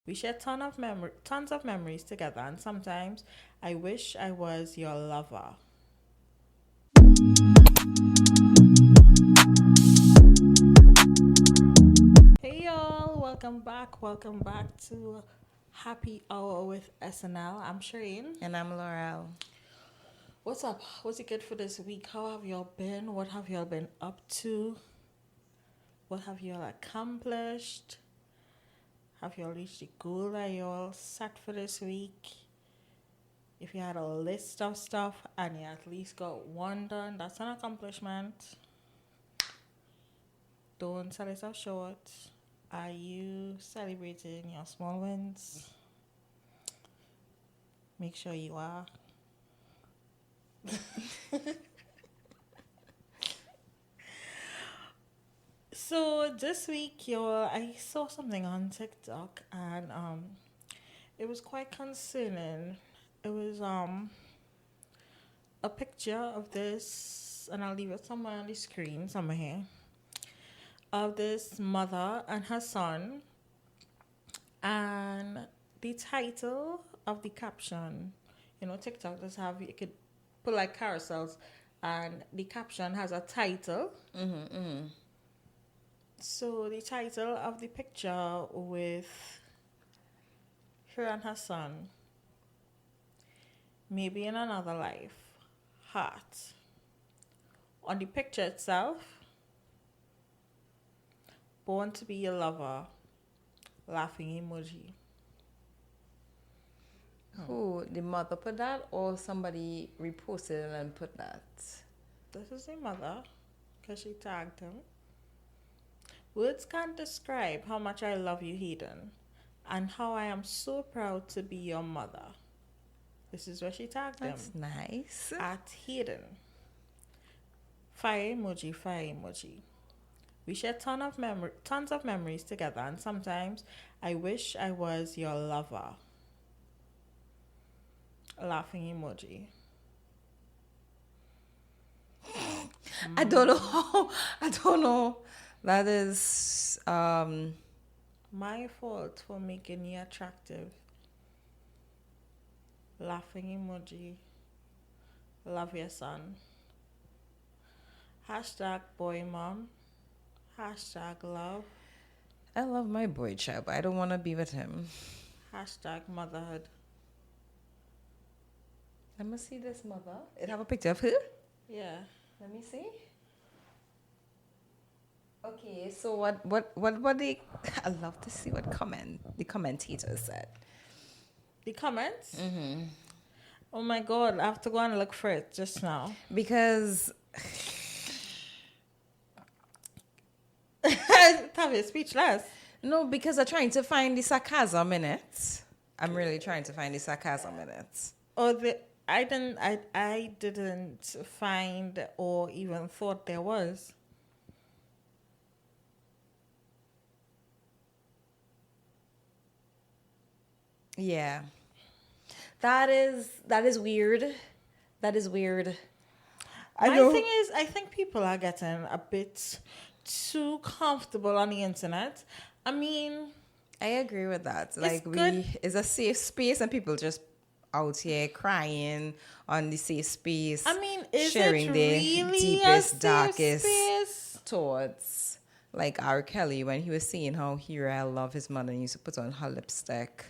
We share tons of memories together, and sometimes I wish I was your lover. Hey y'all, welcome back to Happy Hour with SNL. I'm Sherain. And I'm Laurel. What's up? What's it good for this week? How have y'all been? What have y'all been up to? What have y'all accomplished? Have y'all reached the goal that y'all set for this week? If you had a list of stuff and you at least got one done, that's an accomplishment. Don't sell yourself short. Are you celebrating your small wins? Make sure you are. So this week, y'all, I saw something on TikTok and it was quite concerning. It was a picture of this, and I'll leave it somewhere on the screen, somewhere here, of this mother and her son, and the title of the caption. You know, TikTok does have, you could put like carousels, and the caption has a title. So the title of the picture with her and her son, maybe in another life, heart. On the picture itself, born to be your lover, laughing emoji. Who, the mother put that or somebody reposted it and put that? This is the mother, because she tagged him. Words can't describe how much I love you, Hayden, and how I am so proud to be your mother. This is where she tagged him. That's nice. At Hayden. Fire emoji, fire emoji. We share tons of memories together, and sometimes I wish I was your lover. Laughing emoji. I don't know. That is My fault for making you attractive. Laughing emoji. Love your son. Hashtag boy mom. Hashtag love. I love my boy child, but I don't want to be with him. Hashtag motherhood. Let me see this mother. It have a picture of her? Yeah. Let me see. Okay, so what they I love to see what the commentators said. The comments? Oh my god, I have to go and look for it just now. Because Tavia, speechless. no, because I'm trying to find the sarcasm in it. I'm really trying to find the sarcasm in it. I didn't find or even thought there was. Yeah. That is weird. That is weird. My thing is, I think people are getting a bit too comfortable on the internet. I mean, I agree with that. It's a safe space and people just out here crying on the safe space. I mean, is sharing it their really deepest, a safe darkest space? thoughts. Like R. Kelly when he was saying how he really loved his mother and used to put on her lipstick.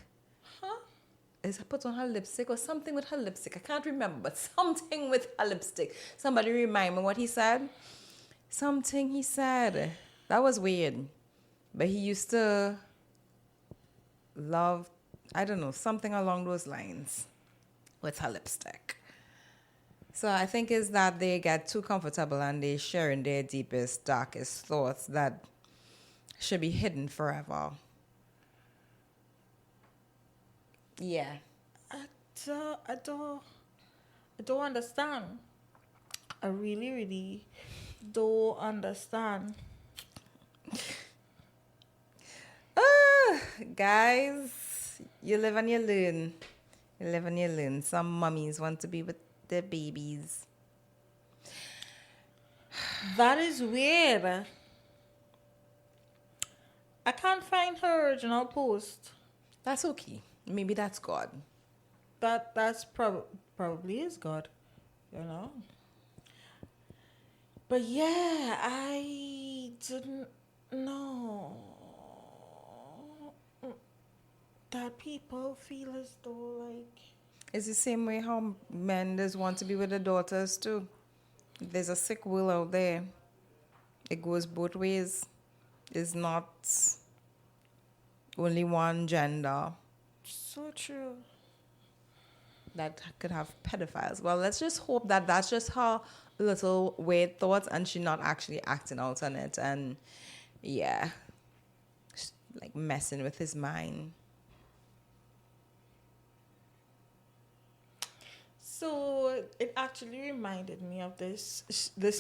Is it put on her lipstick or something with her lipstick? I can't remember, but something with her lipstick. Somebody remind me what he said. Something he said. That was weird. But he used to love, I don't know, something along those lines with her lipstick. So I think is that they get too comfortable and they sharing their deepest, darkest thoughts that should be hidden forever. Yeah. I don't understand. I really, really don't understand. Guys, you live and you learn. You live and you learn. Some mummies want to be with their babies. That is weird. I can't find her original post. That's okay. Maybe that's God. That's probably is God, you know. But yeah, I didn't know that people feel as though like It's the same way how men just want to be with their daughters too. There's a sick will out there. It goes both ways. It's not only one gender so true. that could have pedophiles. Well, let's just hope that that's just her little weird thoughts and she's not actually acting out on it. And yeah, like messing with his mind. So it actually reminded me of this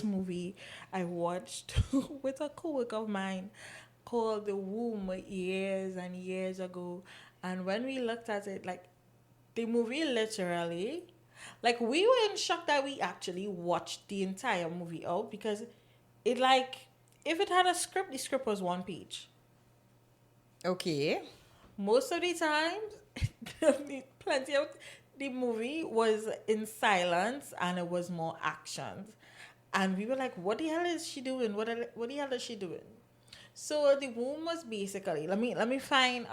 movie I watched with a coworker of mine called The Womb years and years ago. And when we looked at it, like the movie literally, like we were in shock that we actually watched the entire movie out because it like if it had a script, the script was one page. Okay. Most of the times, plenty of the movie was in silence and it was more actions. And we were like, what the hell is she doing? What the hell is she doing? So the womb was basically let me find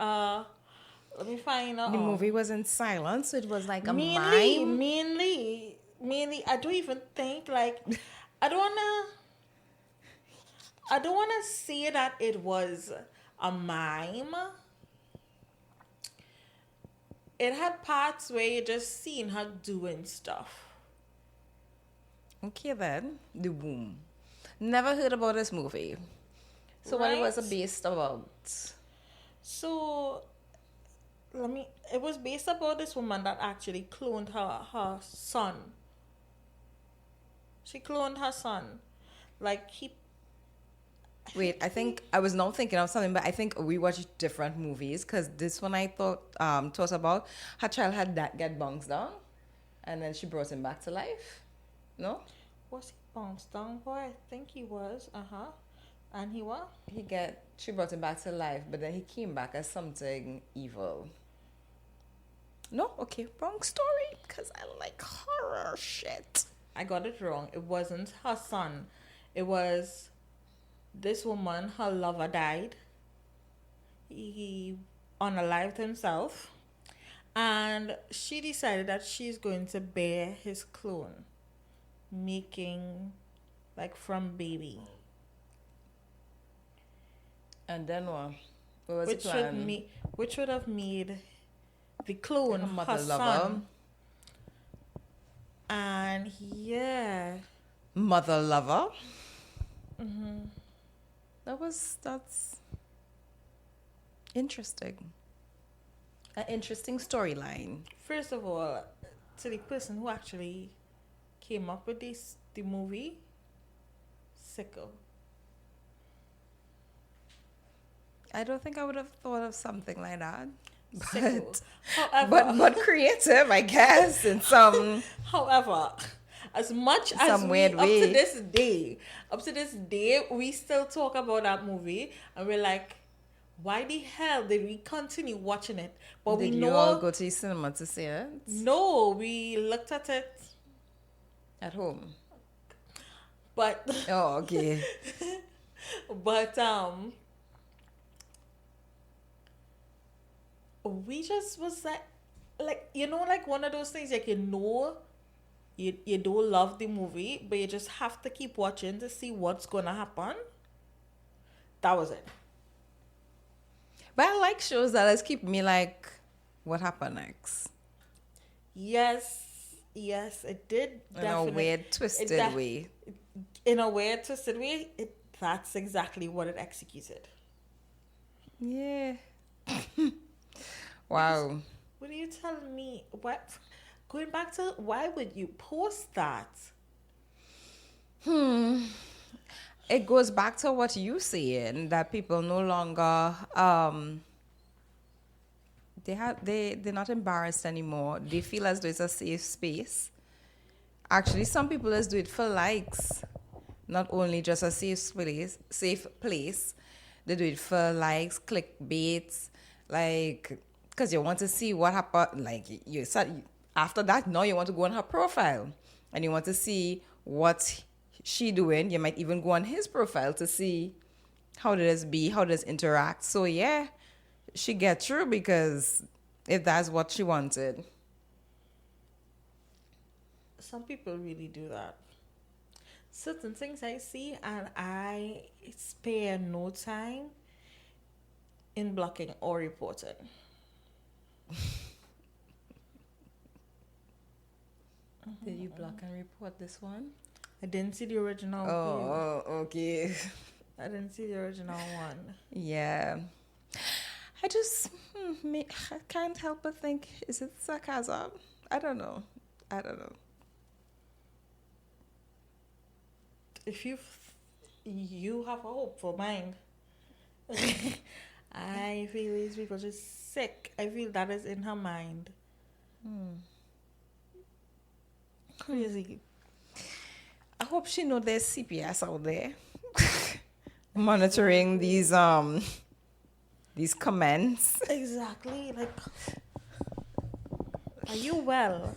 The movie was in silence, so it was like a mainly mime. mainly I don't even think like I don't wanna say that it was a mime. It had parts where you just seen her doing stuff. Okay then, The Womb. Never heard about this movie. So what it was Right? based about? So it was based about this woman that actually cloned her son. She cloned her son. Like Wait, I think I was not thinking of something, but I think we watched different movies because this one I thought about her child had that get bounced down, and then she brought him back to life. No, was he bounced down boy? I think he was. Uh-huh. And he what? she brought him back to life, but then he came back as something evil. No, okay, wrong story because I like horror shit. I got it wrong. It wasn't her son. It was this woman, her lover died. He unalived himself. And she decided that she's going to bear his clone, making like from baby. And then what? What was Which the would plan? which would have made the clone Her her mother son. lover. And yeah. Mother lover. Mm-hmm. That's interesting. An interesting storyline. First of all, to the person who actually came up with the movie, sicko. I don't think I would have thought of something like that. Sicko. But creative, I guess, in some However, as much as some weird up way. to this day, we still talk about that movie, and we're like, why the hell did we continue watching it? But Did we you know, all go to the cinema to see it? no, we looked at it, At home. but Oh, okay. but we just was like you know, like one of those things like you don't love the movie, but you just have to keep watching to see what's gonna happen. That was it. But I like shows that just keep me like, what happened next? Yes, it did. In a weird, twisted way. In a weird, twisted way, that's exactly what it executed. Yeah. Wow. What are you telling me? What? Going back to why would you post that? It goes back to what you saying that people no longer they're not embarrassed anymore. They feel as though it's a safe space. Actually, some people just do it for likes, not only just a safe place. They do it for likes, clickbaits, like because you want to see what happened. Like you said, after that, now you want to go on her profile and you want to see what she doing. You might even go on his profile to see how does be, how does interact. So yeah, she get through because if that's what she wanted. Some people really do that. Certain things I see and I spare no time in blocking or reporting. Did you block and report this one? I didn't see the original. Oh, okay. I didn't see the original one. Yeah. I just I can't help but think, is it sarcasm? I don't know. If you have a hopeful mind, I feel these people just sick. I feel that is in her mind. Crazy. I hope she know there's CPS out there monitoring these comments. Exactly. Like, are you well?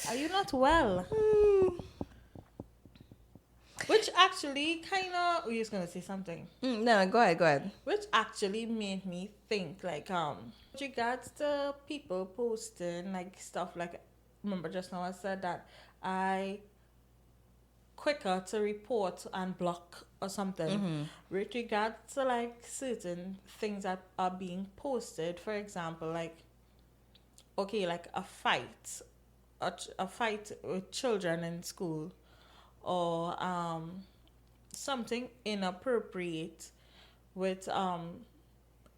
Are you not well? Which actually kind of, we was gonna say something. No, go ahead. Which actually made me think, like, with regards to people posting like stuff, like, remember just now I said that I quicker to report and block or something. With regards to like certain things that are being posted, for example, like, okay, like a fight with children in school, or something inappropriate with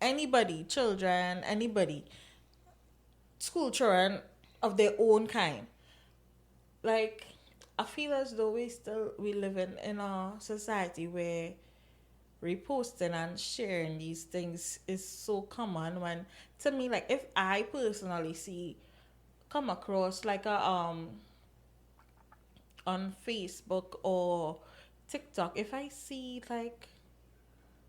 anybody, school children of their own kind. Like, I feel as though we live in a society where reposting and sharing these things is so common, when to me, like, if I personally come across like a on Facebook or TikTok, if I see like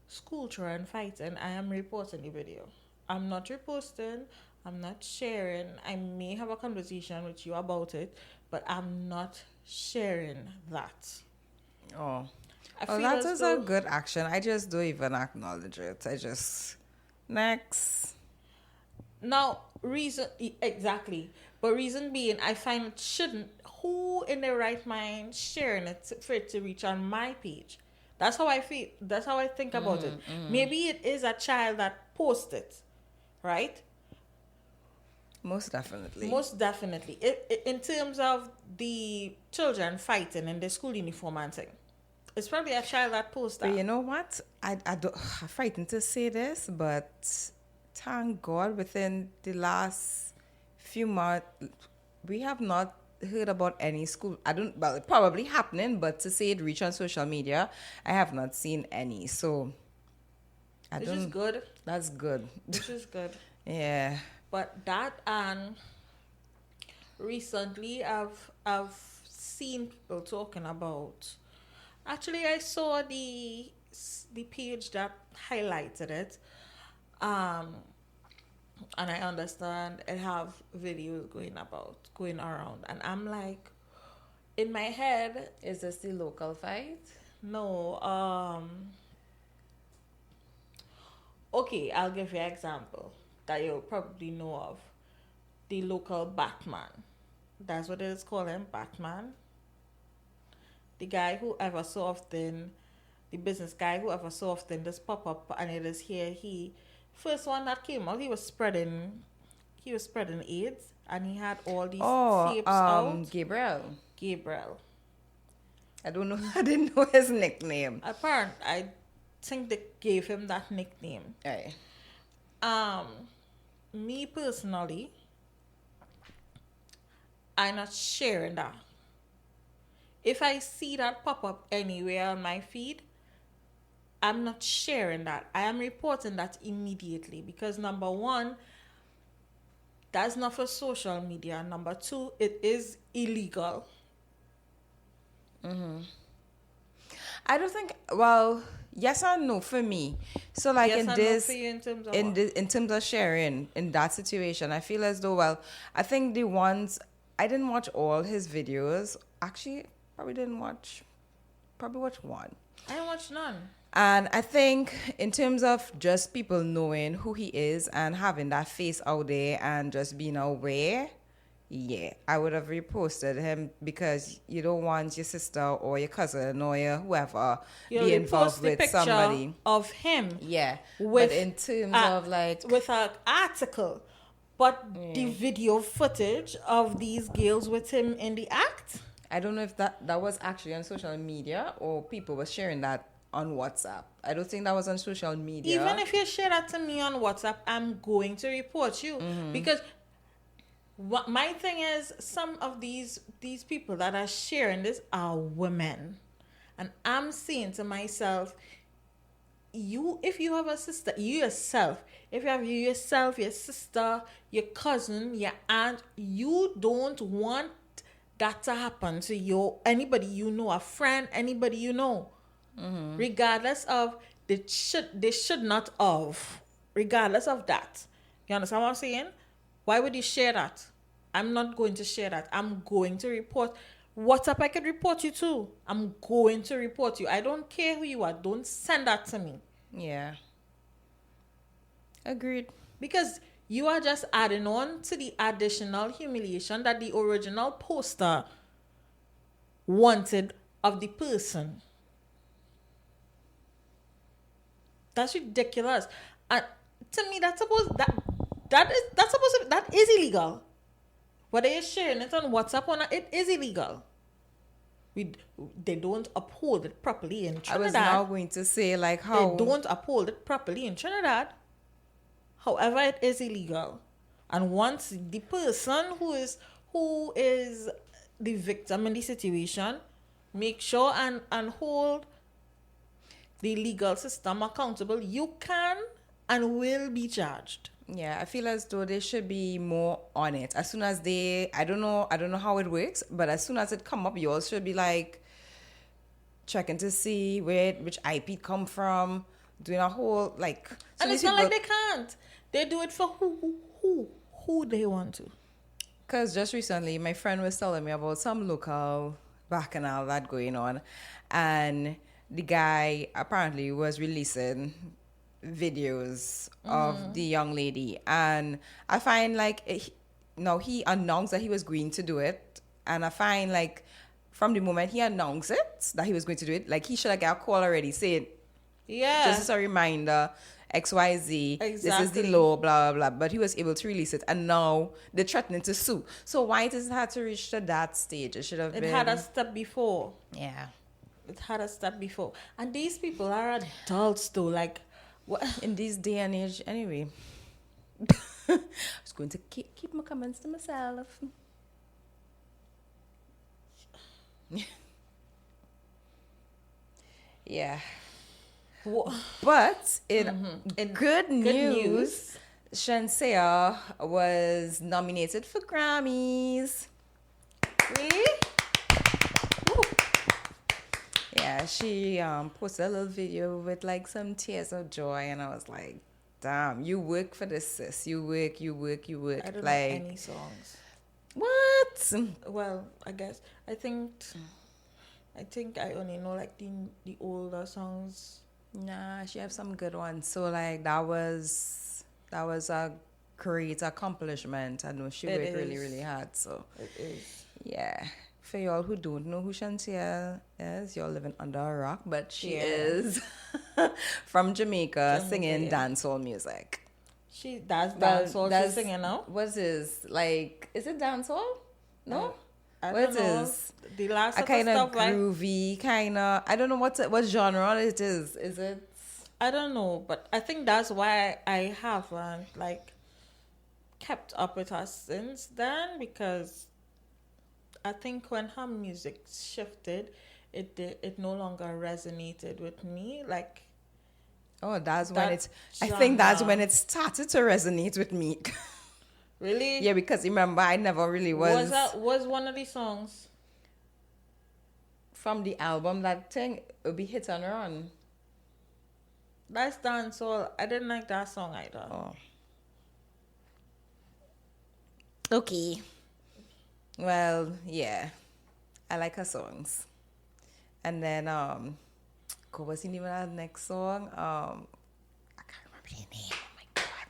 school children fighting, I am reporting the video. I'm not reposting, I'm not sharing. I may have a conversation with you about it, but I'm not sharing that. Oh. I Well, feel that as is though- a good action. I just don't even acknowledge it. I just next. Now, exactly. But reason being, I find it shouldn't. Who in their right mind sharing it for it to reach on my page? That's how I feel. That's how I think about it. Maybe it is a child that posted, right? Most definitely. Most definitely. In terms of the children fighting in the school uniform and thing, it's probably a child that posted. But you know what? I'm frightened to say this, but thank God within the last few months, we have not heard about any school. Well, it probably happening, but to say it reach on social media, I have not seen any. So, Which is good. That's good. Which is good. Yeah. But that, and recently I've seen people talking about. Actually, I saw the page that highlighted it, and I understand it have videos going around, and I'm like, in my head, Is this the local fight? no. Okay, I'll give you an example that you'll probably know of. The local Batman. That's what it is called, him, Batman. The guy who ever so often, the business guy who ever so often just pop up, and it is here. He first one that came out, he was spreading AIDS, and he had all these tapes out. Gabriel. I don't know. I didn't know his nickname. Apparently, I think they gave him that nickname. Aye. Me personally, I'm not sharing that. If I see that pop up anywhere on my feed, I'm not sharing that. I am reporting that immediately, because number one, that's not for social media. Number two, it is illegal. I don't think, well, yes and no for me. So like Yes in and no this for you in terms of in what? the, in terms of sharing in that situation, I feel as though, well, I think the ones I didn't watch all his videos. Actually, probably watch one. I didn't watch none. And I think in terms of just people knowing who he is and having that face out there and just being aware, yeah, I would have reposted him because you don't want your sister or your cousin or your whoever You be repost involved the with picture somebody. of him Yeah, with but in terms a- of like, with an article, but the video footage of these girls with him in the act. I don't know if that was actually on social media or people were sharing that on WhatsApp. I don't think that was on social media. Even if you share that to me on WhatsApp, I'm going to report you because what my thing is, some of these people that are sharing this are women, and I'm saying to myself, if you have a sister, if you have yourself, your sister, your cousin, your aunt, you don't want that to happen to anybody you know, a friend, anybody you know, regardless of they should not have, regardless of that. You understand what I'm saying? Why would you share that? I'm not going to share that. I'm going to report. WhatsApp, I could report you too. I'm going to report you. I don't care who you are. Don't send that to me. Yeah. Agreed. Because you are just adding on to the additional humiliation that the original poster wanted of the person. That's ridiculous. And to me, that is illegal. Whether you're sharing it on WhatsApp or not, it is illegal. They don't uphold it properly in Trinidad. I was now going to say like how They don't uphold it properly in Trinidad. However, it is illegal. And once the person who is the victim in the situation, make sure and hold the legal system accountable, you can and will be charged. Yeah, I feel as though they should be more on it. As soon as I don't know how it works, but as soon as it come up, you all should be like checking to see which IP it come from, doing a whole like. So and it's not like they can't. They do it for who they want to. Because just recently, my friend was telling me about some local bacchanal that going on, and the guy apparently was releasing videos of the young lady, and I find like he announced that he was going to do it, and I find like from the moment he announced it that he was going to do it, like he should have got a call already saying, yeah, just as a reminder, XYZ, exactly. This is the law, blah, blah, blah. But he was able to release it, and now they're threatening to sue. So why does it have to reach to that stage? It should have been. It had a step before. Yeah. It had a step before. And these people are adults though, like what? In this day and age, anyway. I was going to keep my comments to myself. Yeah. But in good news, Shenseea was nominated for Grammys. Really? Yeah, she posted a little video with like some tears of joy, and I was like, damn, you work for this, sis. You work. I don't like, know any songs. What? Well, I think I only know like the older songs. Nah, she have some good ones. So like that was a great accomplishment. I know she worked really, really hard. So it is. Yeah. For y'all who don't know who Shenseea is, you're living under a rock, but she is from Jamaica singing dancehall music. She does dancehall. She's singing now. What's this? Like, is it dancehall? No? I What don't know. is The last a kind of stuff, groovy kind of? I don't know what genre it is. Is it? I don't know, but I think that's why I haven't like kept up with her since then, because I think when her music shifted, it no longer resonated with me. Like, oh, that's when it's. genre. I think that's when it started to resonate with me. Really? Yeah, because remember, I never really was. Was one of the songs From the album, that thing, it'll be Hit and Run. That's dancehall. I didn't like that song either. Oh. Okay. Well, yeah. I like her songs. And then what was the name of that next song? I can't remember the name. Oh my god.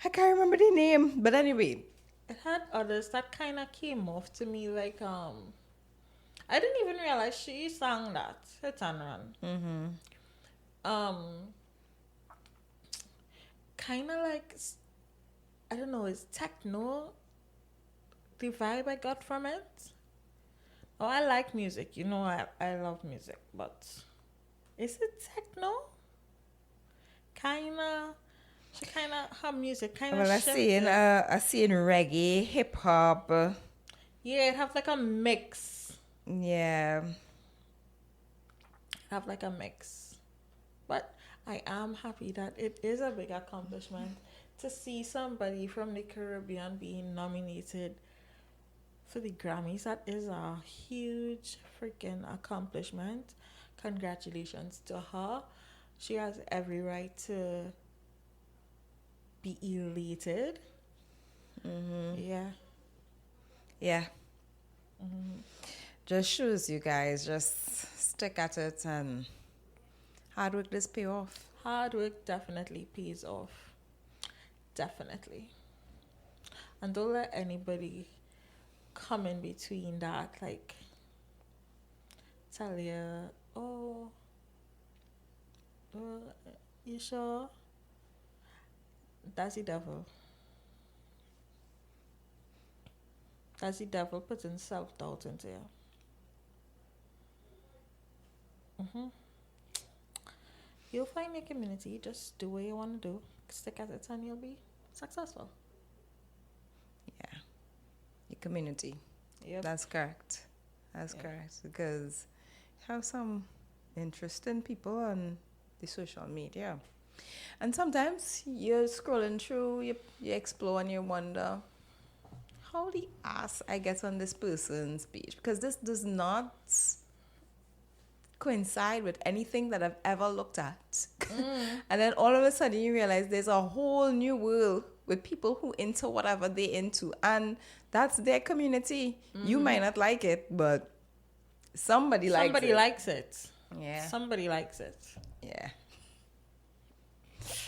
I can't remember the name. But anyway. It had others that kind of came off to me like I didn't even realize she sang that. Hit and Run. Kind of like, I don't know, is techno the vibe I got from it? Oh, I like music. You know, I love music, but is it techno? Kinda. She kinda, her music kinda Well, I seen reggae, hip hop. Yeah, it have like a mix. Yeah. Have like a mix. But I am happy that it is a big accomplishment to see somebody from the Caribbean being nominated for the Grammys. That is a huge freaking accomplishment. Congratulations to her. She has every right to be elated. Yeah. Yeah. Just shows you guys, just stick at it and hard work does pay off. Hard work definitely pays off. Definitely. And don't let anybody come in between that, like tell you, oh, you sure? That's the devil. That's the devil putting self-doubt into you. You'll find your community. Just do what you want to do. Stick at it and you'll be successful. Yeah. Your community. Yep. That's correct. That's correct. Because you have some interesting people on the social media. And sometimes you're scrolling through, you explore and you wonder, how the ass I get on this person's page? Because this does not coincide with anything that I've ever looked at. And then all of a sudden you realize there's a whole new world with people who into whatever they're into. And that's their community. You might not like it, but somebody likes it. Yeah. Somebody likes it. Yeah.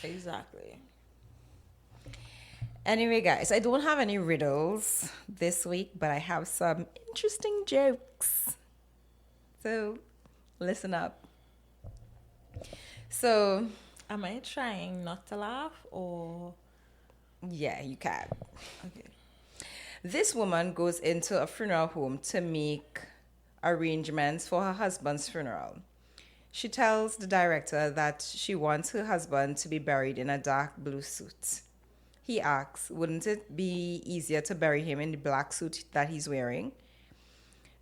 Exactly. Anyway, guys, I don't have any riddles this week, but I have some interesting jokes. So, listen up. So, am I trying not to laugh or? Yeah, you can. Okay. This woman goes into a funeral home to make arrangements for her husband's funeral. She tells the director that she wants her husband to be buried in a dark blue suit. He asks, wouldn't it be easier to bury him in the black suit that he's wearing?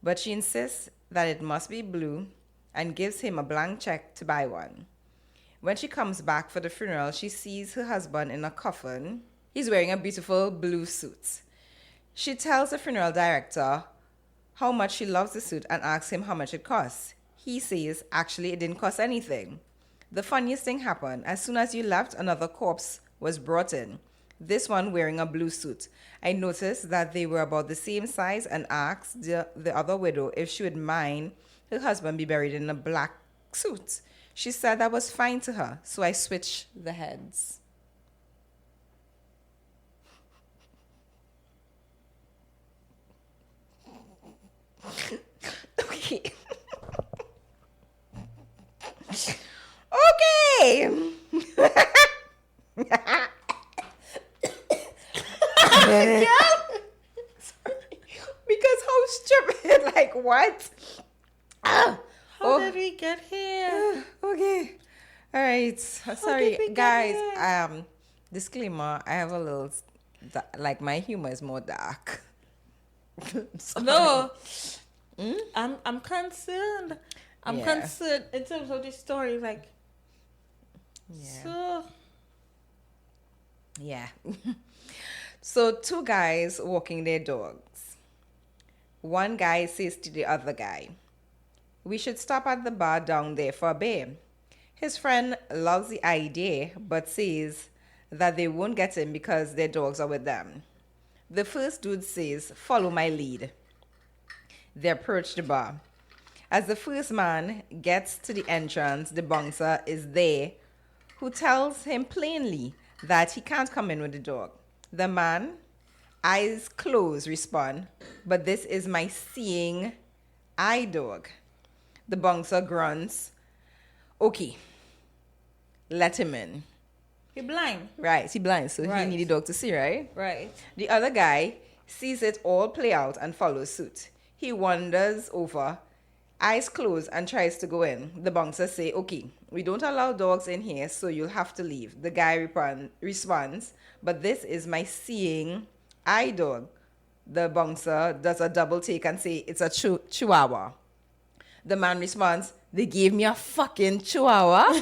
But she insists that it must be blue and gives him a blank check to buy one. When she comes back for the funeral, she sees her husband in a coffin. He's wearing a beautiful blue suit. She tells the funeral director how much she loves the suit and asks him how much it costs. He says, actually, it didn't cost anything. The funniest thing happened. As soon as you left, another corpse was brought in. This one wearing a blue suit. I noticed that they were about the same size and asked the other widow if she would mind her husband be buried in a black suit. She said that was fine to her, so I switched the heads. Okay. Okay. Yeah. Because how stupid, like what? How did we get here? Okay. All right. Sorry, guys. Disclaimer, I have a little, like my humor is more dark. No. I'm concerned. I'm concerned in terms of this story, like. Yeah. So. Yeah. So 2 guys walking their dogs. One guy says to the other guy, "We should stop at the bar down there for a beer." His friend loves the idea but says that they won't get him because their dogs are with them. The first dude says, "Follow my lead." They approach the bar. As the first man gets to the entrance, the bouncer is there who tells him plainly that he can't come in with the dog. The man, eyes closed, respond, "But this is my seeing eye dog." The bouncer grunts, "Okay, let him in." He blind. Right, he blind, so Right. he need the dog to see, right? Right. The other guy sees it all play out and follows suit. He wanders over, eyes closed, and tries to go in. The bouncer say, "Okay, we don't allow dogs in here, so you'll have to leave." The guy responds, "But this is my seeing eye dog." The bouncer does a double take and say, "It's a chihuahua." The man responds, "They gave me a fucking chihuahua."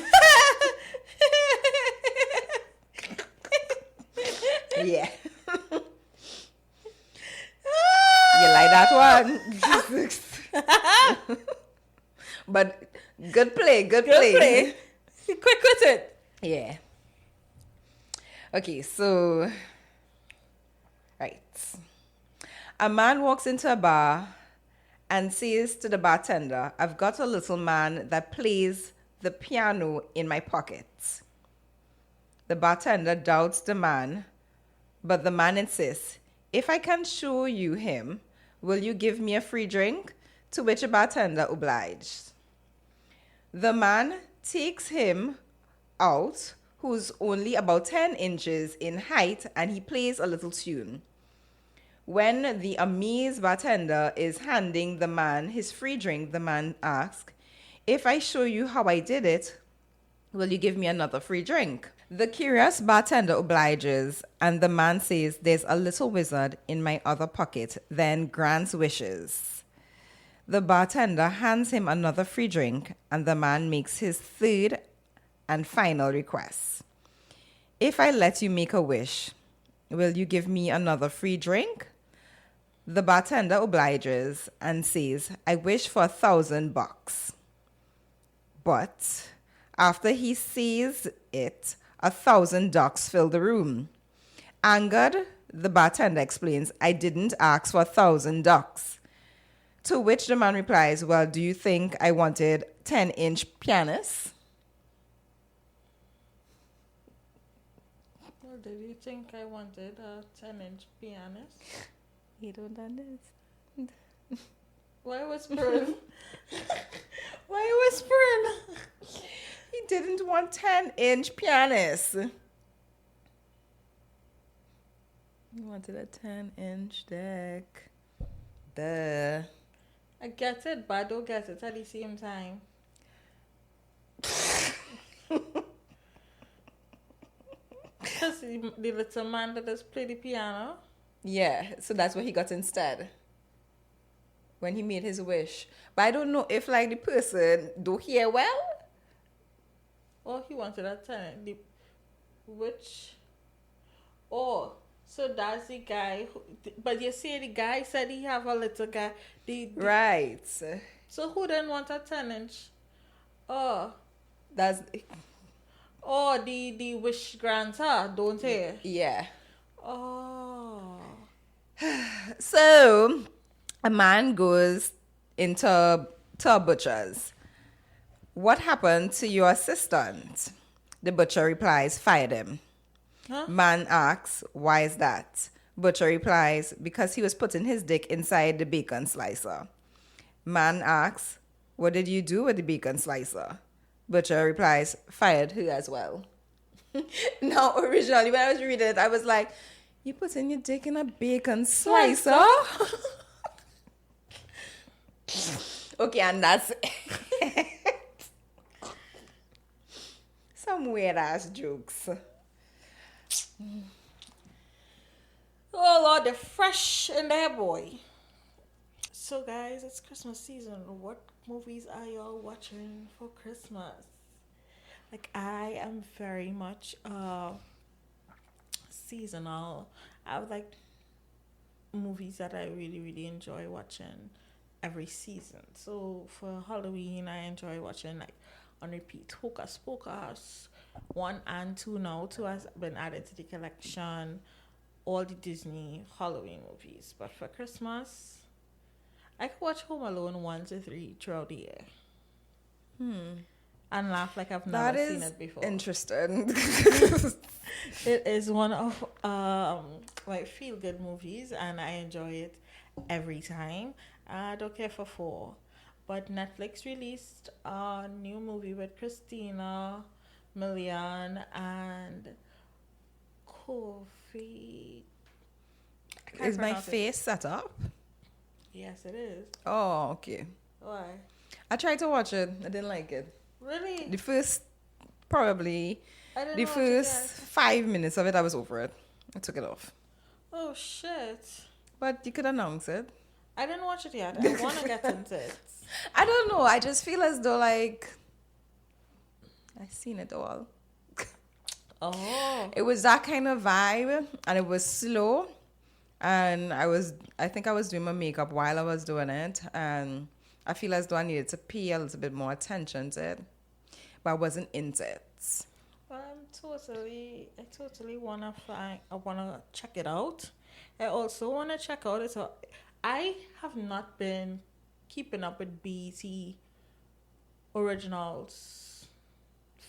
Yeah. You like that one? But good play. Good play. Quick with it. Yeah. Okay, so right. A man walks into a bar and says to the bartender, "I've got a little man that plays the piano in my pocket." The bartender doubts the man, but the man insists, "If I can show you him, will you give me a free drink?" To which the bartender obliged. The man takes him out, who's only about 10 inches in height, and he plays a little tune. When the amazed bartender is handing the man his free drink, the man asks, "If I show you how I did it, will you give me another free drink?" The curious bartender obliges, and the man says, "There's a little wizard in my other pocket," then grants wishes. The bartender hands him another free drink, and the man makes his third and final request. "If I let you make a wish, will you give me another free drink?" The bartender obliges and says, "I wish for $1,000. But after he says it, $1,000 fill the room. Angered, the bartender explains, "I didn't ask for $1,000. To which the man replies, "Well, do you think I wanted 10-inch pianists?" Well, did you think I wanted a 10-inch pianist? You don't understand. Why whispering? Why whispering? He didn't want 10-inch pianists. He wanted a 10-inch deck. Duh. I get it, but I don't get it at the same time. Because the little man that does play the piano. Yeah, so that's what he got instead when he made his wish. But I don't know if like the person do hear well. Oh, he wanted a 10. Which? Oh, so that's the guy. But you see, the guy said he have a little guy. Right. So who then want a 10-inch? Oh. That's Oh, the wish grantor, don't they? yeah. Oh. So a man goes into a butcher's. "What happened to your assistant?" The butcher replies, "Fired him." Huh? Man asks, "Why is that?" Butcher replies, "Because he was putting his dick inside the bacon slicer." Man asks, "What did you do with the bacon slicer?" Butcher replies, "Fired her as well." Now, originally, when I was reading it, I was like, "You putting your dick in a bacon slicer?" Okay, and that's some weird ass jokes. Oh Lord, they're fresh in there, boy. So guys, it's Christmas season. What movies are y'all watching for Christmas? Like I am very much seasonal. I have like movies that I really, really enjoy watching every season. So for Halloween I enjoy watching like on repeat. Hocus Pocus 1 and 2 now. 2 has been added to the collection. All the Disney Halloween movies. But for Christmas, I could watch Home Alone 1 to 3 throughout the year. And laugh like I've never seen it before. Interesting. It is one of my feel good movies, and I enjoy it every time. I don't care for 4. But Netflix released a new movie with Christina Milian and Kofi. Is my face set up? Yes, it is. Oh, okay. Why? I tried to watch it. I didn't like it. Really? The first, probably, the first 5 minutes of it, I was over it. I took it off. Oh, shit. But you could announce it. I didn't watch it yet. I want to get into it. I don't know. I just feel as though, like, I've seen it all. Oh. It was that kind of vibe, and it was slow. And I think I was doing my makeup while I was doing it. And I feel as though I needed to pay a little bit more attention to it. But I wasn't into it. Well, I totally wanna check it out. I also wanna check out it. So I have not been keeping up with BET originals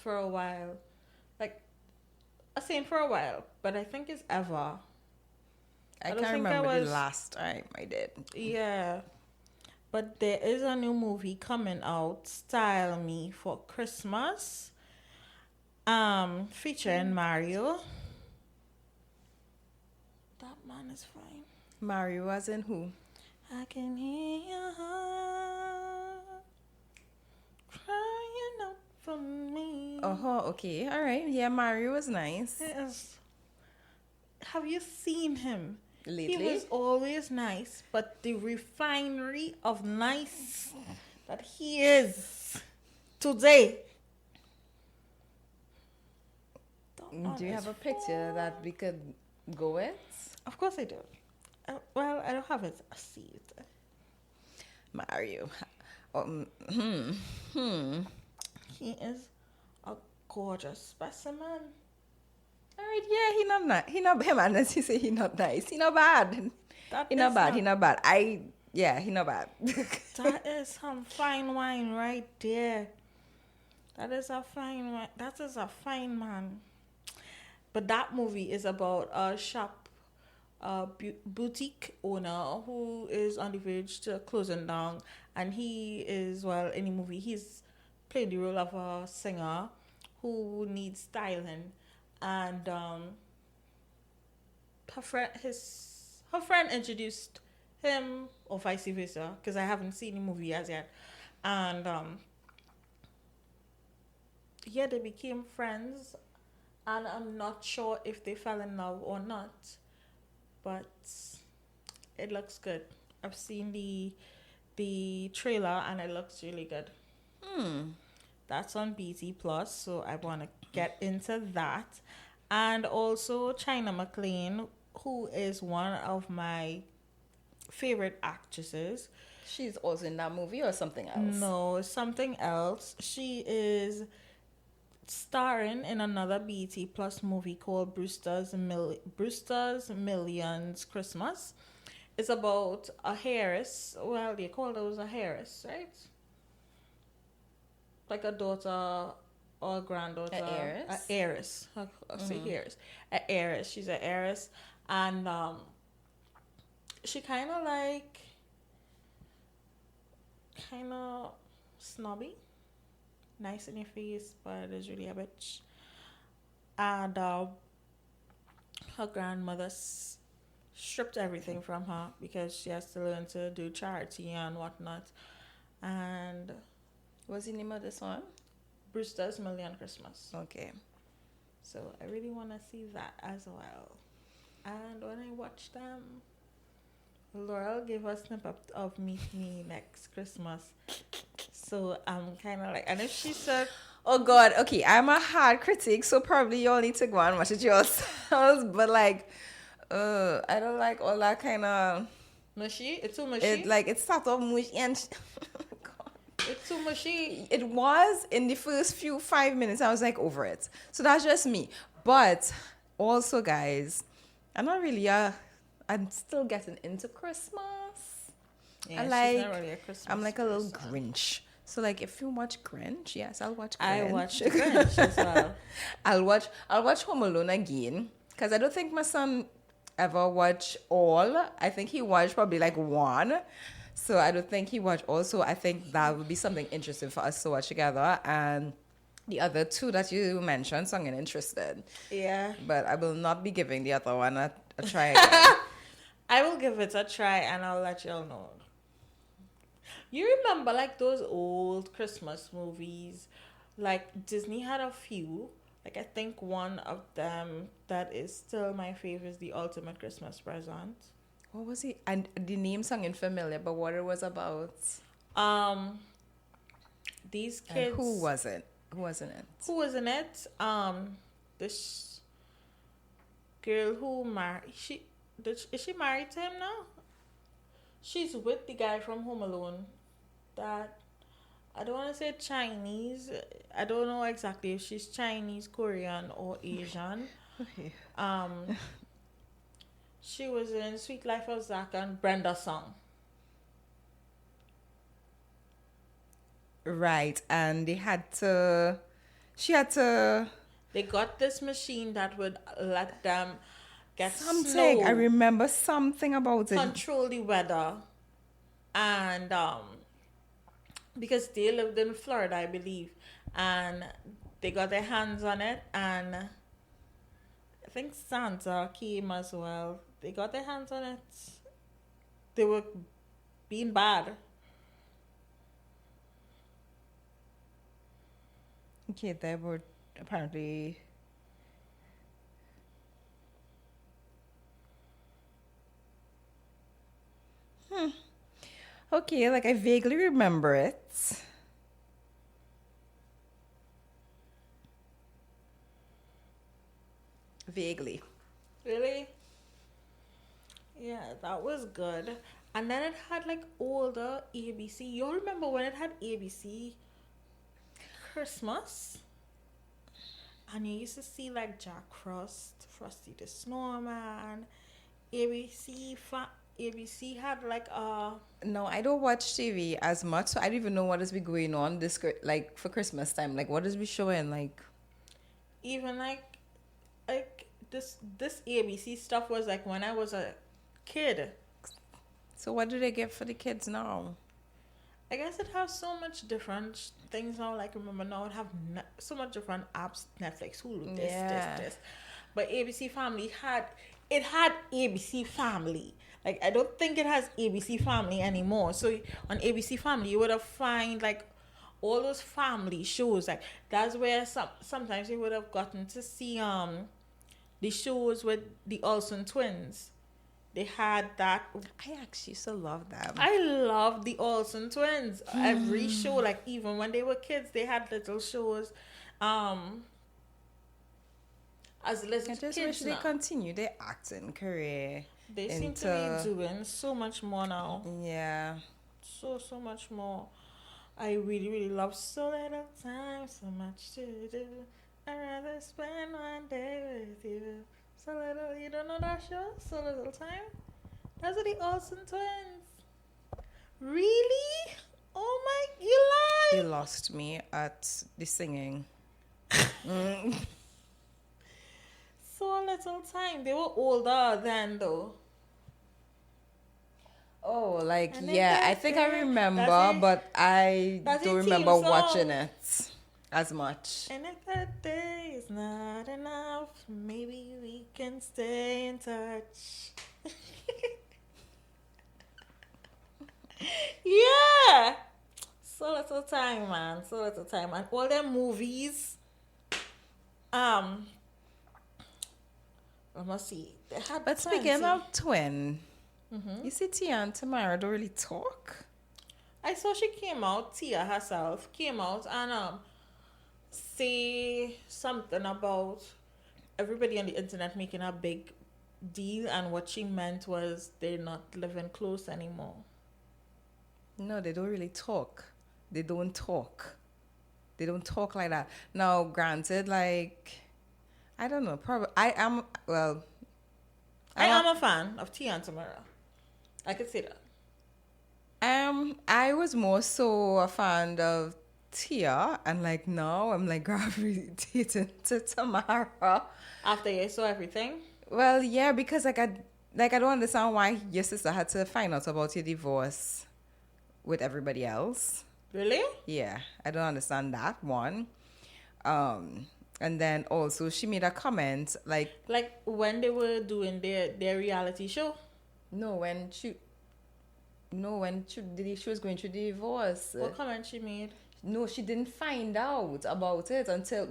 for a while. Like, I'm saying for a while, but I think it's ever. I can't remember the last time I did. Yeah. But there is a new movie coming out, Style Me, for Christmas. Featuring Mario. That man is fine. Mario as in who? I can hear your heart crying out for me. Oh, okay. All right. Yeah, Mario was nice. Yes. Have you seen him? Lately? He was always nice, but the refinery of nice that he is today. Do you have a picture that we could go with? Of course I do. Well, I don't have it saved. Mario. He is a gorgeous specimen. All right, yeah, he not nice. He not him, and as you say, he not nice. He not bad. He not bad. He not bad. He not bad. That is some fine wine right there. That is a fine wine. That is a fine man. But that movie is about a shop, boutique owner who is on the verge to closing down, and he is, well, in the movie he's playing the role of a singer who needs styling. And her friend introduced him, or vice versa, because I haven't seen the movie as yet. And yeah, they became friends, and I'm not sure if they fell in love or not, but it looks good. I've seen the trailer, and it looks really good. That's on BT Plus, so I want to get into that. And also China McClain, who is one of my favorite actresses. She's also in that movie or something else? No, something else. She is starring in another BT Plus movie called Brewster's Millions Christmas. It's about a heiress. Well, they call those a heiress, right? Like a daughter or a granddaughter. An heiress? An heiress. I'll say heiress. An heiress. She's an heiress. And she kind of snobby. Nice in your face, but is really a bitch. And her grandmother stripped everything from her because she has to learn to do charity and whatnot. And what's the name of this one? Brewster's Million Christmas. Okay. So I really want to see that as well. And when I watch them, Laurel gave us a snippet of Meet Me next Christmas. So I'm kind of like, and if she said, oh God, okay, I'm a hard critic, so probably you all need to go and watch it yourselves. But like, I don't like all that kind of mushy. It's too mushy. It starts off mushy and God. It's too mushy. It was in the first 5 minutes. I was like over it. So that's just me. But also, guys, I'm not really I'm still getting into Christmas. Yeah, I she's not really a Christmas I'm like a little person. Grinch. So like if you watch Grinch, yes, I'll watch Grinch. I watched Grinch as well. I'll watch Home Alone again because I don't think my son ever watched all. I think he watched probably like one. So I don't think he watched all. So I think that would be something interesting for us to watch together. And the other two that you mentioned, so I'm interested. Yeah. But I will not be giving the other one a try again. I will give it a try and I'll let y'all know. You remember like those old Christmas movies? Like Disney had a few. Like I think one of them that is still my favorite is The Ultimate Christmas Present. What was it? And the name sounded familiar, but what it was about? These And kids. who was it? Who was in it? Who was in it? This girl who is she married to him now? She's with the guy from Home Alone. That I don't want to say Chinese. I don't know exactly if she's Chinese, Korean, or Asian. Okay. She was in Sweet Life of Zack and Brenda Song. Right, and she had to They got this machine that would let them get something. snow, I remember something about it. control the weather, and because they lived in Florida, I believe, and they got their hands on it, and I think Santa came as well. They got their hands on it. They were being bad. Okay, they were apparently. Okay, like I vaguely remember it. Vaguely. Really? Yeah, that was good. And then it had like older ABC. You all remember when it had ABC Christmas? And you used to see like Jack Frost, Frosty the Snowman, ABC had like No, I don't watch TV as much, so I don't even know what is be going on like for Christmas time. Like, what is be showing? Like, even like this ABC stuff was like when I was a kid. so what do they get for the kids now? I guess it has so much different things now. Like remember now it have so much different apps, Netflix, Hulu, this. But ABC Family had ABC Family. Like I don't think it has ABC Family anymore. So on ABC Family you would have find like all those family shows. Like that's where sometimes you would have gotten to see the shows with the Olsen twins. They had that. I actually used to love them. I love the Olsen twins. Every show, like even when they were kids, they had little shows. As little I just kids wish they now. continue their acting career. They seem to be doing so much more now. Yeah. So much more. I really, really love so little time, so much to do. I'd rather spend one day with you. So little, you don't know that show? So little time? Those are the Olsen twins. Really? Oh my, you You lied. lost me at the singing. So little time. They were older then though. Oh, like, And then yeah, I that's think I it. remember, That's it. but I That's don't the theme remember song. watching it as much. And if that day is not enough, maybe we can stay in touch. Yeah. So little time, man. So little time. And all them movies. Let me see. They had But speaking plenty. of twin, you see Tia and Tamara don't really talk. I saw she came out, Tia herself came out and say something about everybody on the internet making a big deal, and what she meant was they're not living close anymore. No, they don't really talk. They don't talk. They don't talk like that. Now, granted, like, I don't know. Probably, I am, well, I am a fan of Tia and Tamara. I could say that. I was more so a fan of Tia, and like now I'm like gravitating to Tamara. After you saw everything? Well, yeah, because I don't understand why your sister had to find out about your divorce with everybody else. Really? Yeah, I don't understand that one. And then also she made a comment like when they were doing their reality show? no, when she was going through the divorce. What comment she made? No, she didn't find out about it until,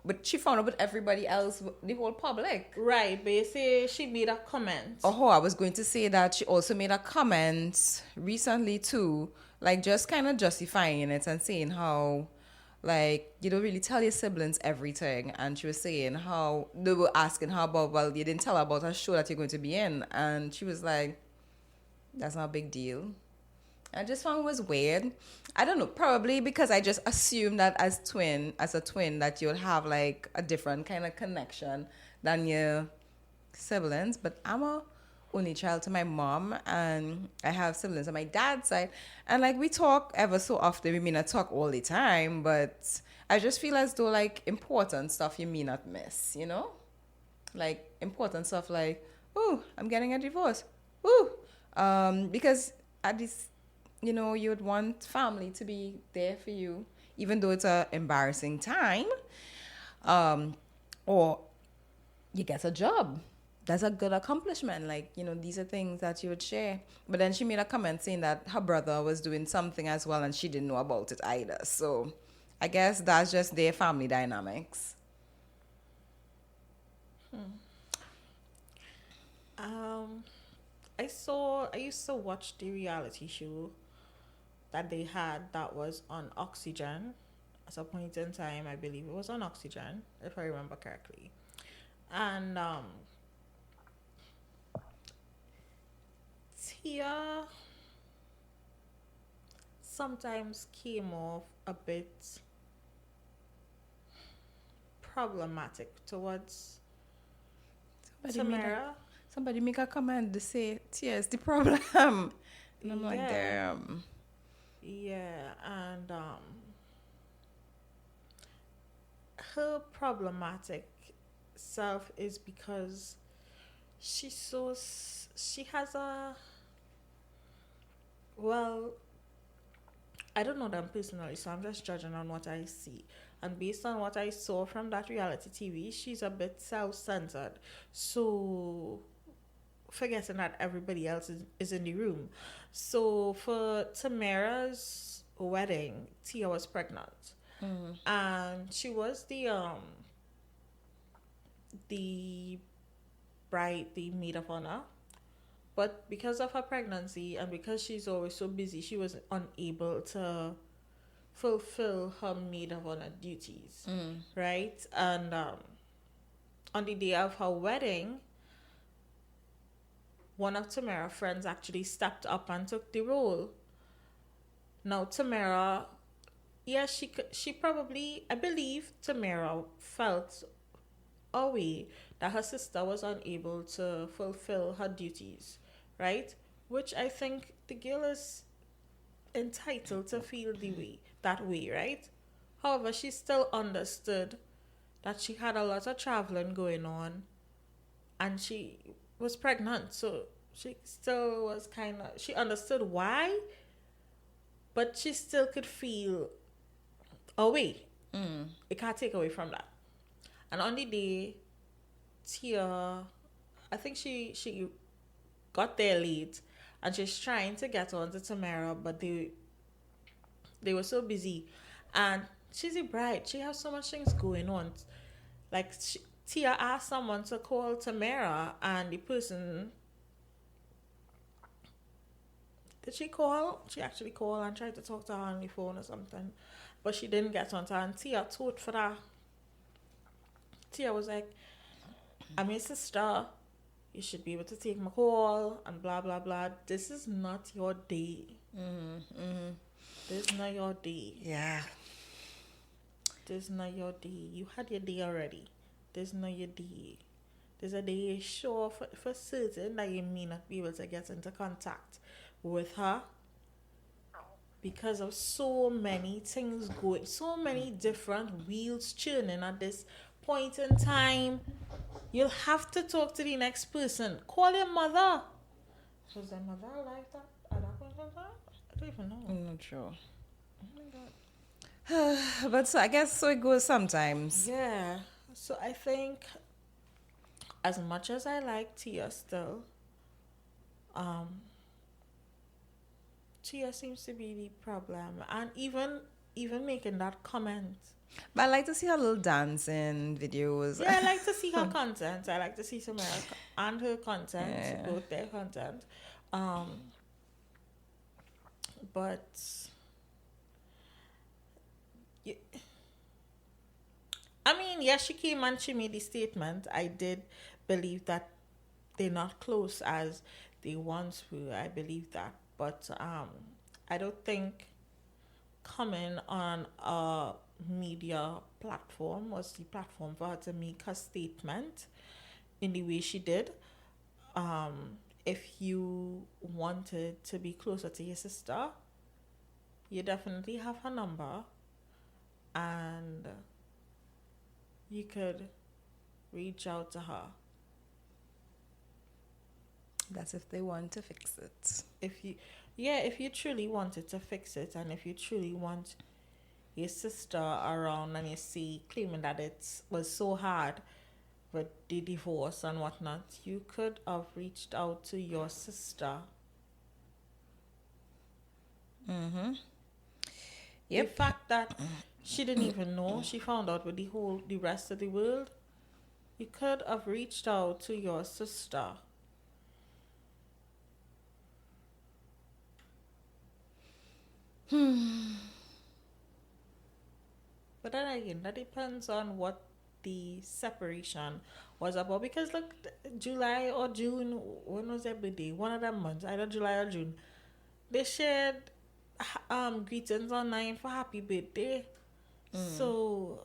but she found out with everybody else, the whole public. Right, but you say she made a comment. Oh, I was going to say that she also made a comment recently too, like just kind of justifying it and saying how, like, you don't really tell your siblings everything. And she was saying how, they were asking her about, well, you didn't tell her about a show that you're going to be in. And she was like, that's not a big deal. I just found it was weird. I don't know, probably because I just assumed that as a twin, that you'll have like a different kind of connection than your siblings. But I'm a only child to my mom, and I have siblings on my dad's side. And like we talk ever so often. We may not talk all the time, but I just feel as though like important stuff you may not miss, you know? Like important stuff like, oh, I'm getting a divorce. Ooh. Because at this, you know, you would want family to be there for you, even though it's an embarrassing time. Or you get a job. That's a good accomplishment. Like, you know, these are things that you would share. But then she made a comment saying that her brother was doing something as well and she didn't know about it either. So I guess that's just their family dynamics. I used to watch the reality show that they had that was on Oxygen at a point in time. I believe it was on Oxygen, if I remember correctly. And Tia sometimes came off a bit problematic towards Tamara. Somebody make a comment to say Tia's the problem. And I'm like, damn. Yeah, and her problematic self is because she has a, well, I don't know them personally, so I'm just judging on what I see. And based on what I saw from that reality TV, she's a bit self-centered. So, forgetting that everybody else is in the room. So, for Tamara's wedding, Tia was pregnant. Mm-hmm. And she was the bride, the maid of honor. But because of her pregnancy and because she's always so busy, she was unable to fulfill her maid of honor duties, right? And on the day of her wedding, one of Tamara's friends actually stepped up and took the role. Now, Tamara, yeah, she probably, I believe Tamara felt a way that her sister was unable to fulfill her duties, right? Which I think the girl is entitled to feel that way, right? However, she still understood that she had a lot of traveling going on and she was pregnant, so she still was she understood why, but she still could feel a way. It can't take away from that. And on the day, Tia, I think she got there late and she's trying to get on to Tamara, but they were so busy. And she's a bride. She has so much things going on. Like, Tia asked someone to call Tamara, and the person... Did she call? She actually called and tried to talk to her on the phone or something. But she didn't get on to her. And Tia told for that. Tia was like, I'm your sister. You should be able to take my call and blah, blah, blah. This is not your day. This not your day. Yeah. This not your day. You had your day already. This not your day. There's a day you sure for certain that you may not be able to get into contact with her because of so many things going, so many different wheels churning at this point in time. You'll have to talk to the next person. Call your mother. Was their mother alive at that point in time? I don't even know. I'm not sure. Oh my god. But so I guess so it goes sometimes. Yeah. So I think as much as I like Tia still, Tia seems to be the problem. And even making that comment. But I like to see her little dancing videos. Yeah, I like to see her content. I like to see some and her content, both their content. But yeah, I mean, yes, she came and she made the statement. I did believe that they're not close as they once were. I believe that, but I don't think coming on a media platform was the platform for her to make her statement in the way she did. If you wanted to be closer to your sister, you definitely have her number and you could reach out to her. That's if they want to fix it. If you truly wanted to fix it, and if you truly want your sister around, and you see claiming that it was so hard with the divorce and whatnot, you could have reached out to your sister. Yep. The fact that she didn't even know, she found out with the rest of the world, you could have reached out to your sister. But then again, that depends on what the separation was about. Because look, July or June, when was their birthday? One of them months, either July or June. They shared greetings online for happy birthday. So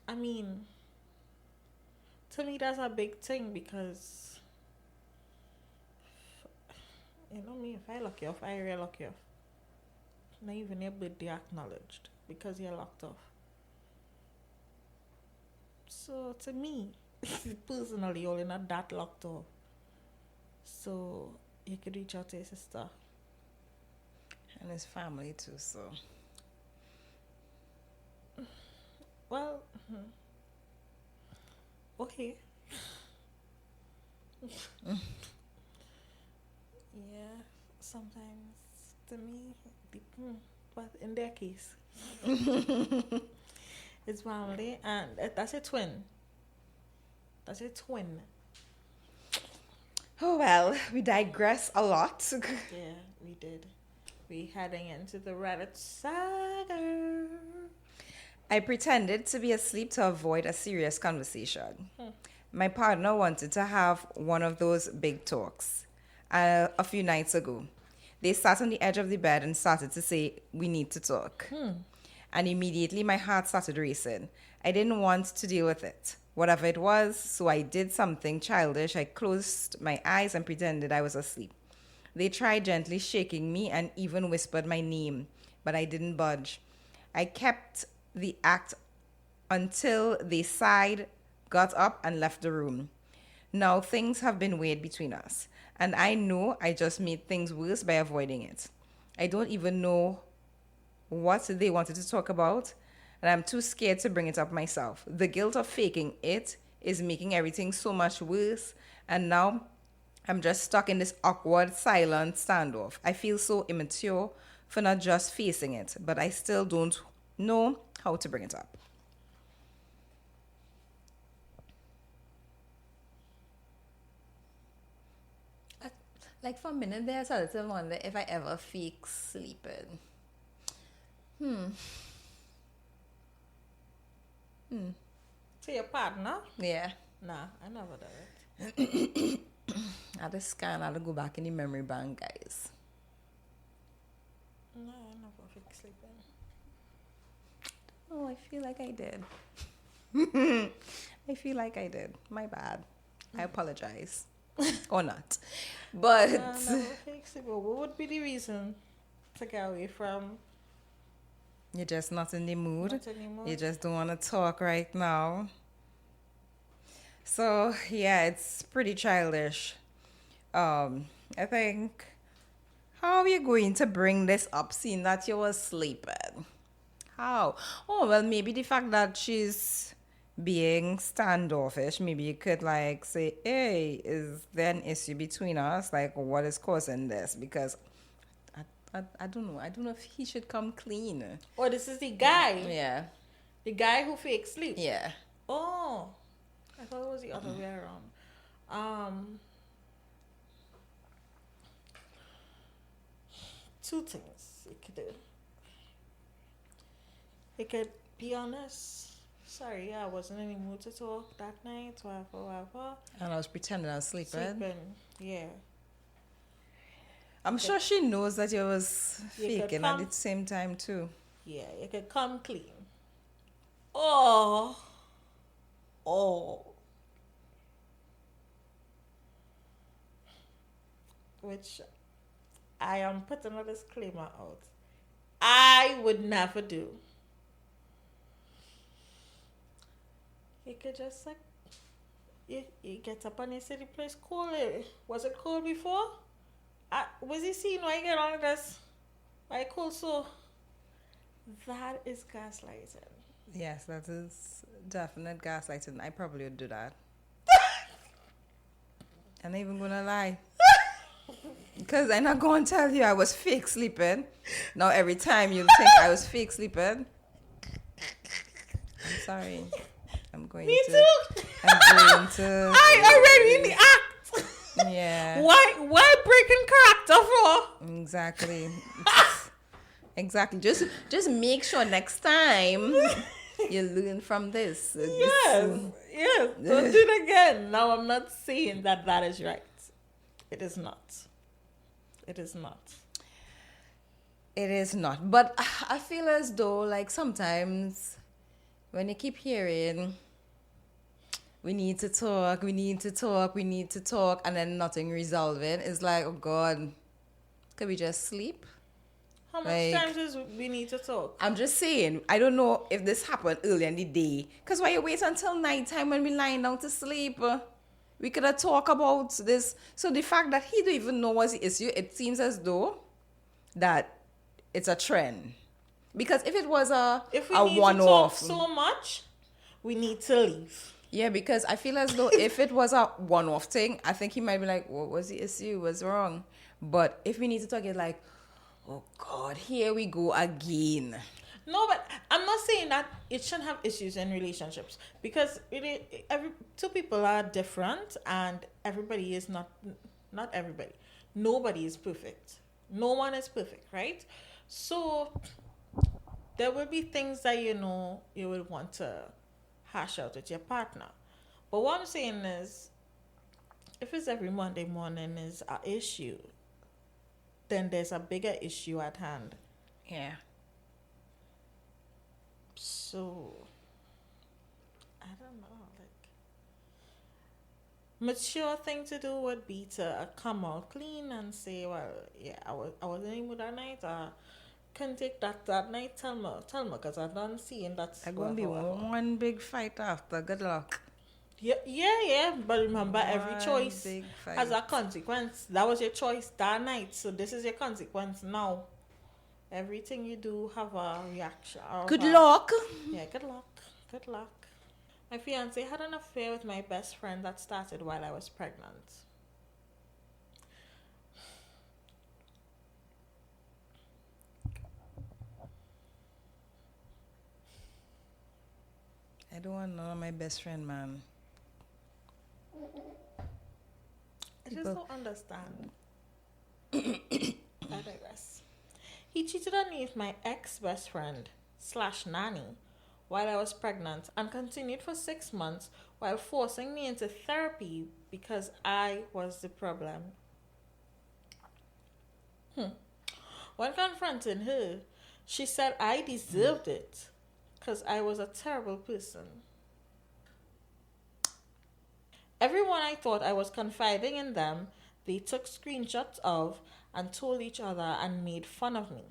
I mean, to me that's a big thing because you know me, if I lock you off, I really lock you off. Not even your birthday acknowledged because you're locked off. So to me, personally, you're not that locked off. So you could reach out to your sister. And his family too, so. Well, okay. Yeah, sometimes to me, but in their case, it's family, and that's a twin. That's a twin. Oh well, we digress a lot. Yeah, we did. We heading into the Reddit saga. I pretended to be asleep to avoid a serious conversation. My partner wanted to have one of those big talks a few nights ago. They sat on the edge of the bed and started to say, "We need to talk." And immediately my heart started racing. I didn't want to deal with it, whatever it was, so I did something childish. I closed my eyes and pretended I was asleep. They tried gently shaking me and even whispered my name, but I didn't budge. I kept the act until they sighed, got up, and left the room. Now things have been weird between us, and I know I just made things worse by avoiding it. I don't even know what they wanted to talk about, and I'm too scared to bring it up myself. The guilt of faking it is making everything so much worse, and now I'm just stuck in this awkward, silent standoff. I feel so immature for not just facing it, but I still don't know how to bring it up. Like for a minute there, I started to wonder if I ever fake sleeping. To your partner? Yeah. Nah, I never did it. I had to scan, I had to go back in the memory bank, guys. No, I never fake sleeping. Oh, I feel like I did. I feel like I did. My bad. I apologize. Or not. But No, I never fake sleeping. What would be the reason to get away from? you're just not in the mood. Not anymore? You just don't want to talk right now. So, yeah, it's pretty childish. I think, how are you going to bring this up seeing that you were sleeping? How? Oh, well, maybe the fact that she's being standoffish, maybe you could like say, hey, is there an issue between us? Like, what is causing this? Because I don't know. I don't know if he should come clean. Oh, this is the guy. Yeah. The guy who fake sleep. Yeah. Oh, I thought it was the other way around. Two things you could do. You could be honest. Sorry, I wasn't in the mood to talk that night. Whatever. And I was pretending I was sleeping. Yeah. I'm sure she knows that you was You could faking at come- the same time too. Yeah, you could come clean. Oh. Which I am putting a disclaimer out. I would never do. You could just like, you get up and you say the place cold. Was it cold before? Was he seeing why you get on this? Why cold so? That is gaslighting. Yes, that is definite gaslighting. I probably would do that. I'm not even gonna lie. Because I'm not going to tell you I was fake sleeping. Now every time you think I was fake sleeping. I'm sorry. I'm going Me to. too. I'm going to. I already in the act. Yeah. Why breaking character for? Exactly. Exactly. Just make sure next time you learn from this. Yes. Don't do it again. Now I'm not saying that is right. It is not. It is not. It is not. But I feel as though, like, sometimes when you keep hearing, we need to talk, and then nothing resolving, it's like, oh, God, could we just sleep? How much Like, time does we need to talk? I'm just saying, I don't know if this happened early in the day. Because why you wait until nighttime when we lying down to sleep? We could have talked about this. So the fact that he don't even know what's the issue, it seems as though that it's a trend. Because if it was a one-off, to talk so much, we need to leave. yeah, because I feel as though if it was a one-off thing, I think he might be like, what was the issue? What's wrong? But if we need to talk, it's like, oh God, here we go again. No, but I'm not saying that it shouldn't have issues in relationships, because two people are different, and everybody is not everybody. Nobody is perfect. No one is perfect, right? So there will be things that you would want to hash out with your partner. But what I'm saying is, if it's every Monday morning is an issue, then there's a bigger issue at hand. Yeah. So, I don't know, mature thing to do would be to come out clean and say, well, yeah, I was in the mood that night. Can take that night. Tell me, because I don't see that's It's going to be one big fight after. Good luck. Yeah. But remember, every One choice big fight. has a consequence. That was your choice that night, so this is your consequence now. Everything you do have a reaction. Good luck. Yeah, good luck. My fiance had an affair with my best friend that started while I was pregnant. I don't want none of my best friend, man. I just don't understand. I digress. He cheated on me with my ex-best friend / nanny while I was pregnant and continued for 6 months while forcing me into therapy because I was the problem. When confronting her, she said I deserved it because I was a terrible person. Everyone I thought I was confiding in them, they took screenshots of and told each other and made fun of me.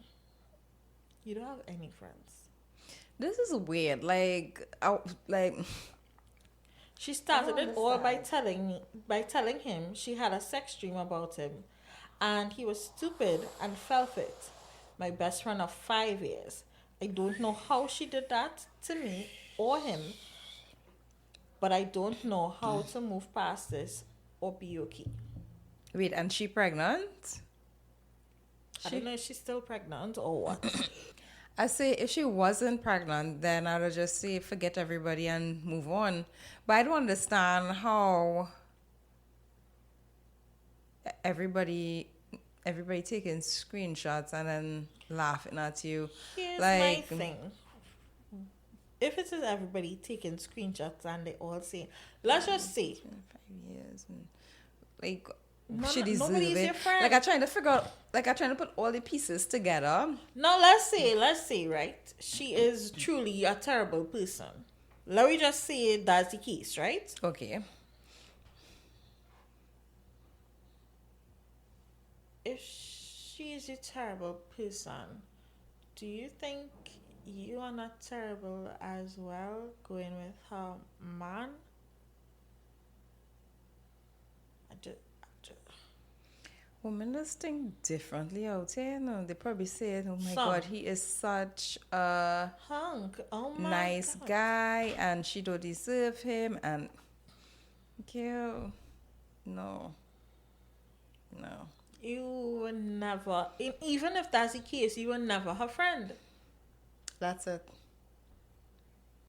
You don't have any friends. This is weird. Like, She started it all by telling him she had a sex dream about him, and he was stupid and fell for it. My best friend of 5 years. I don't know how she did that to me or him, but I don't know how to move past this or be okay. wait, and she pregnant? I don't know if she's still pregnant or what. I say if she wasn't pregnant, then I would just say forget everybody and move on. But I don't understand how everybody taking screenshots and then laughing at you. Here's like my thing. If it is everybody taking screenshots and they all say, let's just say, 5 years, and like She deserves nobody's it. Your friend. Like I'm trying to figure out, like I'm trying to put all the pieces together. Now let's say, right? She is truly a terrible person. Let me just say that's the case, right? Okay. If she is a terrible person, do you think you are not terrible as well, going with her man? Women just think differently out here. You know, they probably say, "Oh my God, he is such a hunk, oh my nice God. guy, and she don't deserve him." And girl, no. You will never, even if that's the case, you will never her friend. That's it.